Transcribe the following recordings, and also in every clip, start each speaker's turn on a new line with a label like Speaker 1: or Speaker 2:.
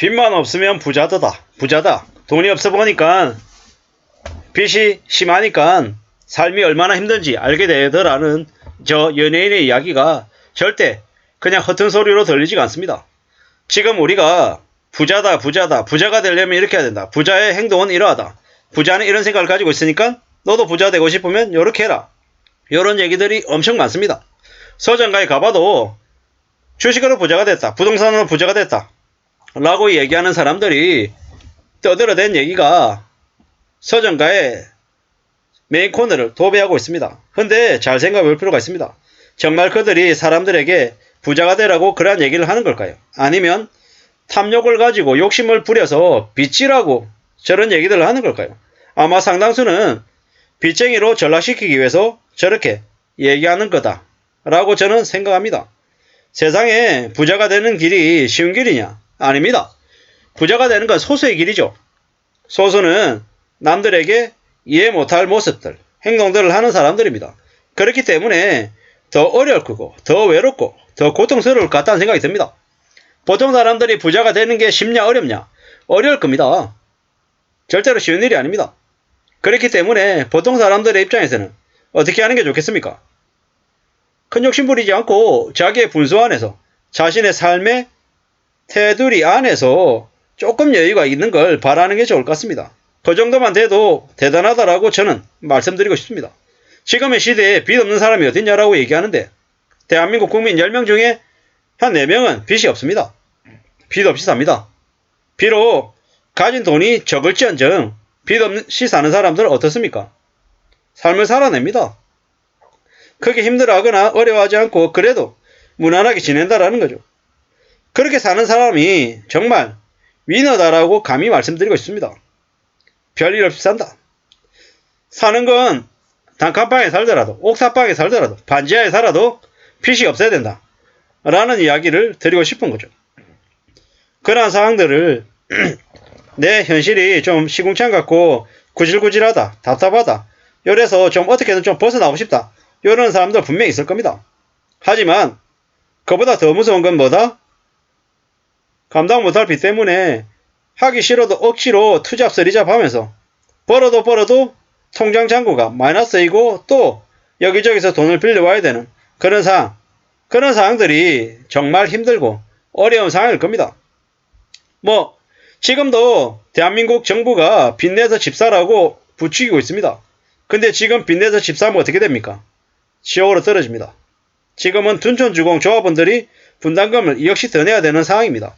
Speaker 1: 빚만 없으면 부자다. 돈이 없어 보니까 빚이 심하니까 삶이 얼마나 힘든지 알게 되더라는 저 연예인의 이야기가 절대 그냥 허튼 소리로 들리지가 않습니다. 지금 우리가 부자가 되려면 이렇게 해야 된다. 부자의 행동은 이러하다. 부자는 이런 생각을 가지고 있으니까 너도 부자 되고 싶으면 이렇게 해라. 이런 얘기들이 엄청 많습니다. 서점가에 가봐도 주식으로 부자가 됐다. 부동산으로 부자가 됐다. 라고 얘기하는 사람들이 떠들어댄 얘기가 서점가의 메인 코너를 도배하고 있습니다. 근데 잘 생각해 볼 필요가 있습니다. 정말 그들이 사람들에게 부자가 되라고 그러한 얘기를 하는 걸까요? 아니면 탐욕을 가지고 욕심을 부려서 빚지라고 저런 얘기들을 하는 걸까요? 아마 상당수는 빚쟁이로 전락시키기 위해서 저렇게 얘기하는 거다 라고 저는 생각합니다. 세상에 부자가 되는 길이 쉬운 길이냐? 아닙니다. 부자가 되는 건 소수의 길이죠. 소수는 남들에게 이해 못할 모습들, 행동들을 하는 사람들입니다. 그렇기 때문에 더 어려울 거고 더 외롭고 더 고통스러울 것 같다는 생각이 듭니다. 보통 사람들이 부자가 되는 게 쉽냐 어렵냐? 어려울 겁니다. 절대로 쉬운 일이 아닙니다. 그렇기 때문에 보통 사람들의 입장에서는 어떻게 하는 게 좋겠습니까? 큰 욕심 부리지 않고 자기의 분수 안에서 자신의 삶의 테두리 안에서 조금 여유가 있는 걸 바라는 게 좋을 것 같습니다. 그 정도만 돼도 대단하다라고 저는 말씀드리고 싶습니다. 지금의 시대에 빚 없는 사람이 어딨냐라고 얘기하는데 대한민국 국민 10명 중에 한 4명은 빚이 없습니다. 빚 없이 삽니다. 비록 가진 돈이 적을지언정 빚 없이 사는 사람들은 어떻습니까? 삶을 살아냅니다. 크게 힘들어하거나 어려워하지 않고 그래도 무난하게 지낸다라는 거죠. 그렇게 사는 사람이 정말 위너다라고 감히 말씀드리고 싶습니다. 별일 없이 산다. 사는 건 단칸방에 살더라도 옥탑방에 살더라도 반지하에 살아도 빚이 없어야 된다. 라는 이야기를 드리고 싶은 거죠. 그러한 사항들을 내 현실이 좀 시궁창 같고 구질구질하다. 답답하다. 이래서 좀 어떻게든 좀 벗어나고 싶다. 이런 사람들 분명히 있을 겁니다. 하지만 그보다 더 무서운 건 뭐다? 감당 못할 빚 때문에 하기 싫어도 억지로 투잡 하면서 벌어도 통장 잔고가 마이너스이고 또 여기저기서 돈을 빌려와야 되는 그런 상황들이 정말 힘들고 어려운 상황일 겁니다. 지금도 대한민국 정부가 빚내서 집 사라고 부추기고 있습니다. 근데 지금 빚내서 집 사면 어떻게 됩니까? 지옥으로 떨어집니다. 지금은 둔촌주공 조합원들이 분담금을 2억씩 더 내야 되는 상황입니다.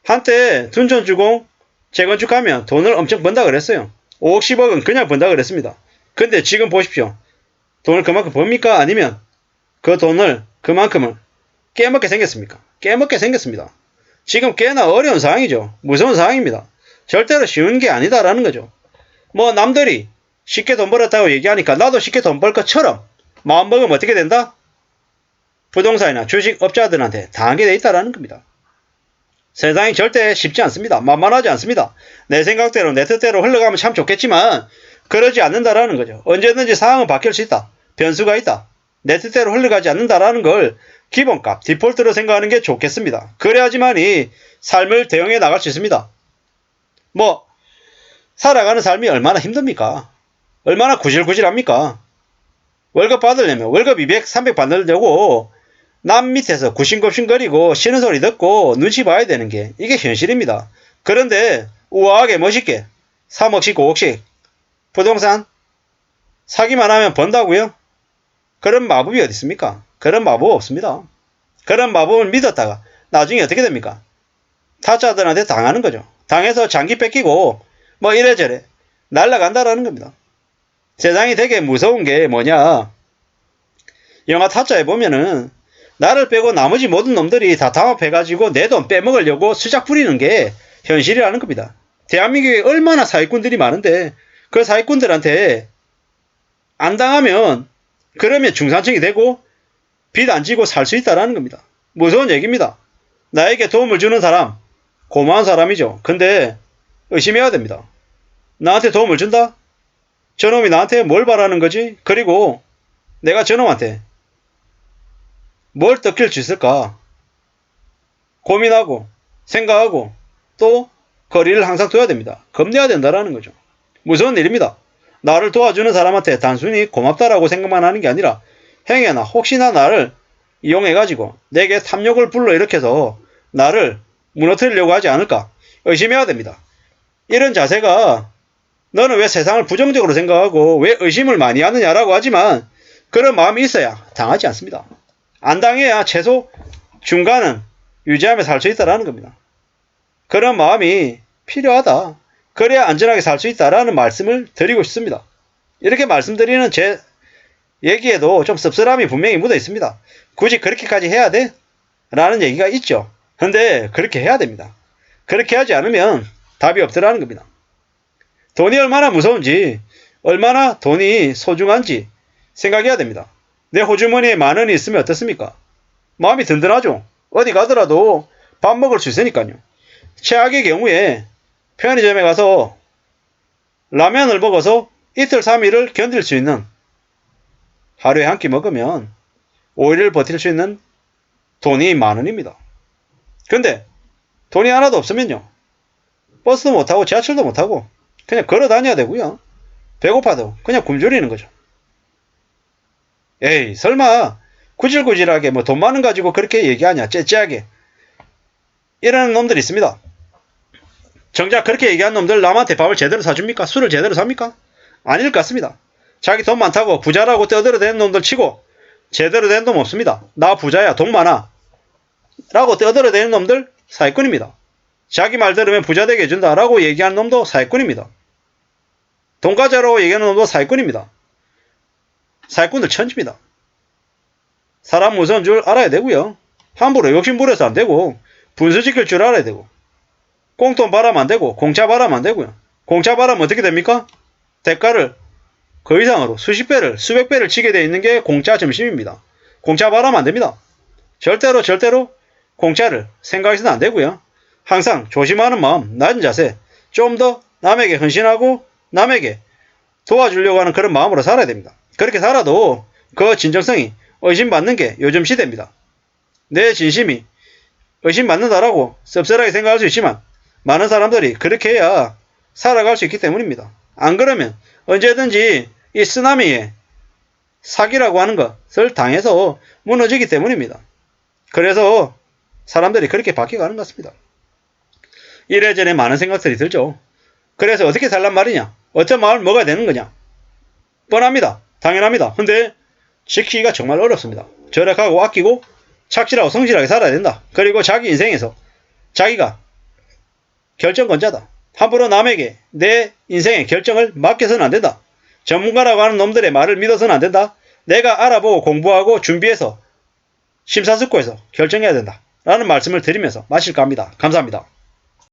Speaker 1: 한때 둔촌주공 재건축하면 돈을 엄청 번다 그랬어요. 5억 10억은 그냥 번다 그랬습니다. 근데 지금 보십시오. 돈을 그만큼 법니까? 아니면 그 돈을 그만큼을 깨먹게 생겼습니까? 깨먹게 생겼습니다. 지금 꽤나 어려운 상황이죠. 무서운 상황입니다. 절대로 쉬운 게 아니다라는 거죠. 남들이 쉽게 돈 벌었다고 얘기하니까 나도 쉽게 돈 벌 것처럼 마음먹으면 어떻게 된다? 부동산이나 주식 업자들한테 당하게 돼 있다라는 겁니다. 세상이 절대 쉽지 않습니다. 만만하지 않습니다. 내 생각대로 내 뜻대로 흘러가면 참 좋겠지만 그러지 않는다라는 거죠. 언제든지 상황은 바뀔 수 있다. 변수가 있다. 내 뜻대로 흘러가지 않는다라는 걸 기본값, 디폴트로 생각하는 게 좋겠습니다. 그래야지만이 삶을 대응해 나갈 수 있습니다. 살아가는 삶이 얼마나 힘듭니까? 얼마나 구질구질합니까? 월급 받으려면 월급 200, 300 받으려고 남 밑에서 구신굽신거리고 쉬는 소리 듣고 눈치 봐야 되는 게 이게 현실입니다. 그런데 우아하게 멋있게 3억씩 5억씩 부동산 사기만 하면 번다고요? 그런 마법이 어디 있습니까? 그런 마법 없습니다. 그런 마법을 믿었다가 나중에 어떻게 됩니까? 타짜들한테 당하는 거죠. 당해서 장기 뺏기고 이래저래 날라간다라는 겁니다. 세상이 되게 무서운 게 뭐냐? 영화 타짜에 보면은 나를 빼고 나머지 모든 놈들이 다 담합해가지고 내 돈 빼먹으려고 수작 부리는 게 현실이라는 겁니다. 대한민국에 얼마나 사기꾼들이 많은데 그 사기꾼들한테 안 당하면 그러면 중산층이 되고 빚 안 지고 살 수 있다라는 겁니다. 무서운 얘기입니다. 나에게 도움을 주는 사람 고마운 사람이죠. 근데 의심해야 됩니다. 나한테 도움을 준다? 저놈이 나한테 뭘 바라는 거지? 그리고 내가 저놈한테 뭘 뜯길 수 있을까? 고민하고 생각하고 또 거리를 항상 둬야 됩니다. 겁내야 된다라는 거죠. 무서운 일입니다. 나를 도와주는 사람한테 단순히 고맙다라고 생각만 하는 게 아니라 행여나 혹시나 나를 이용해가지고 내게 탐욕을 불러일으켜서 나를 무너뜨리려고 하지 않을까 의심해야 됩니다. 이런 자세가 너는 왜 세상을 부정적으로 생각하고 왜 의심을 많이 하느냐라고 하지만 그런 마음이 있어야 당하지 않습니다. 안 당해야 최소 중간은 유지하며 살 수 있다라는 겁니다. 그런 마음이 필요하다. 그래야 안전하게 살 수 있다라는 말씀을 드리고 싶습니다. 이렇게 말씀드리는 제 얘기에도 좀 씁쓸함이 분명히 묻어 있습니다. 굳이 그렇게까지 해야 돼? 라는 얘기가 있죠. 근데 그렇게 해야 됩니다. 그렇게 하지 않으면 답이 없더라는 겁니다. 돈이 얼마나 무서운지, 얼마나 돈이 소중한지 생각해야 됩니다. 내 호주머니에 10,000원이 있으면 어떻습니까? 마음이 든든하죠. 어디 가더라도 밥 먹을 수 있으니까요. 최악의 경우에 편의점에 가서 라면을 먹어서 이틀 3일을 견딜 수 있는, 하루에 한 끼 먹으면 5일을 버틸 수 있는 돈이 10,000원입니다. 근데 돈이 하나도 없으면요. 버스도 못 타고 지하철도 못 타고 그냥 걸어 다녀야 되고요. 배고파도 그냥 굶주리는 거죠. 에이, 설마 구질구질하게 뭐 돈 많은 가지고 그렇게 얘기하냐, 째째하게 이러는 놈들이 있습니다. 정작 그렇게 얘기한 놈들 남한테 밥을 제대로 사줍니까? 술을 제대로 삽니까? 아닐 것 같습니다. 자기 돈 많다고 부자라고 떠들어대는 놈들 치고 제대로 된 놈 없습니다. 나 부자야, 돈 많아 라고 떠들어대는 놈들 사기꾼입니다. 자기 말 들으면 부자 되게 해준다 라고 얘기하는 놈도 사기꾼입니다. 돈 가져라고 얘기하는 놈도 사기꾼입니다. 사기꾼들 천지입니다. 사람 무서운 줄 알아야 되고요. 함부로 욕심 부려서 안 되고 분수 지킬 줄 알아야 되고 꽁돈 바라면 안 되고 공짜 바라면 안 되고요. 공짜 바라면 어떻게 됩니까? 대가를 그 이상으로 수십 배를 수백 배를 치게 되어 있는 게 공짜 점심입니다. 공짜 바라면 안 됩니다. 절대로 공짜를 생각해서는 안 되고요. 항상 조심하는 마음, 낮은 자세, 좀 더 남에게 헌신하고 남에게 도와주려고 하는 그런 마음으로 살아야 됩니다. 그렇게 살아도 그 진정성이 의심받는 게 요즘 시대입니다. 내 진심이 의심받는다라고 씁쓸하게 생각할 수 있지만 많은 사람들이 그렇게 해야 살아갈 수 있기 때문입니다. 안 그러면 언제든지 이 쓰나미에 사기라고 하는 것을 당해서 무너지기 때문입니다. 그래서 사람들이 그렇게 바뀌어가는 것 같습니다. 이래저래 많은 생각들이 들죠. 그래서 어떻게 살란 말이냐? 어떤 마음을 먹어야 되는 거냐? 뻔합니다. 당연합니다. 근데 지키기가 정말 어렵습니다. 절약하고 아끼고 착실하고 성실하게 살아야 된다. 그리고 자기 인생에서 자기가 결정권자다. 함부로 남에게 내 인생의 결정을 맡겨서는 안 된다. 전문가라고 하는 놈들의 말을 믿어서는 안 된다. 내가 알아보고 공부하고 준비해서 심사숙고해서 결정해야 된다. 라는 말씀을 드리면서 마칠까 합니다. 감사합니다.